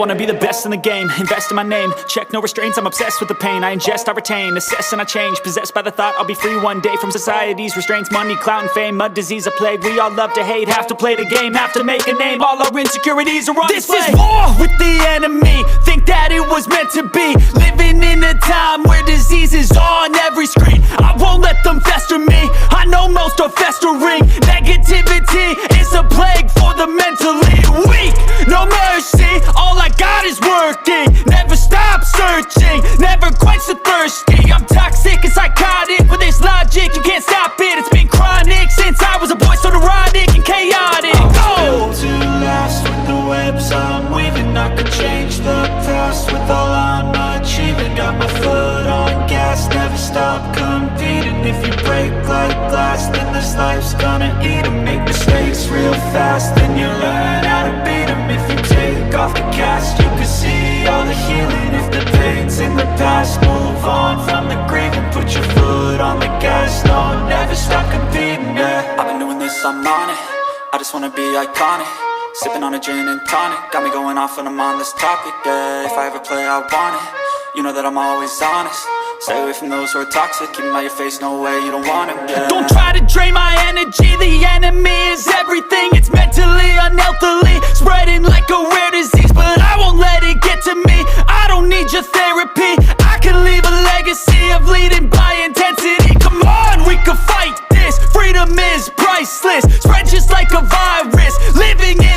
wanna be the best in the game, invest in my name, check no restraints, I'm obsessed with the pain. I ingest, I retain, assess and I change, possessed by the thought I'll be free one day from society's restraints. Money, clout and fame, mud, disease, a plague. We all love to hate, have to play the game, have to make a name. All our insecurities are on display. This is war with the enemy, think that it was meant to be. Living in a time where disease is on every screen. I won't let them fester me, I know most are festering. Negativity is a plague for the mentally weak. No mercy, all I got is working. Never stop searching, never quench the thirsty. I'm toxic and psychotic, with this logic, you can't stop it. It's been chronic since I was a boy, so neurotic and chaotic. I'm built to last with the webs I'm weaving. I could change the past with all I'm achieving. Got my foot on gas, never stop competing. If you break like glass, then this life's gonna eat 'em. Make mistakes real fast, then you learn how to beat 'em. If you take off the cast, you can see all the healing. If the pain's in the past, move on from the grave and put your foot on the gas. No, never stop competing, yeah. I've been doing this, I'm on it. I just wanna be iconic. Sipping on a gin and tonic, got me going off when I'm on this topic, yeah. If I ever play, I want it. You know that I'm always honest. Stay away from those who are toxic. Keep 'em out your face, no way, you don't want it, yeah. Don't try to drain my energy. The enemy is everything. It's mentally, unhealthily, spreading like a rare disease. But I won't let it get to me. I don't need your therapy. I can leave a legacy of leading by intensity. Come on, we can fight this. Freedom is priceless, spread just like a virus. Living in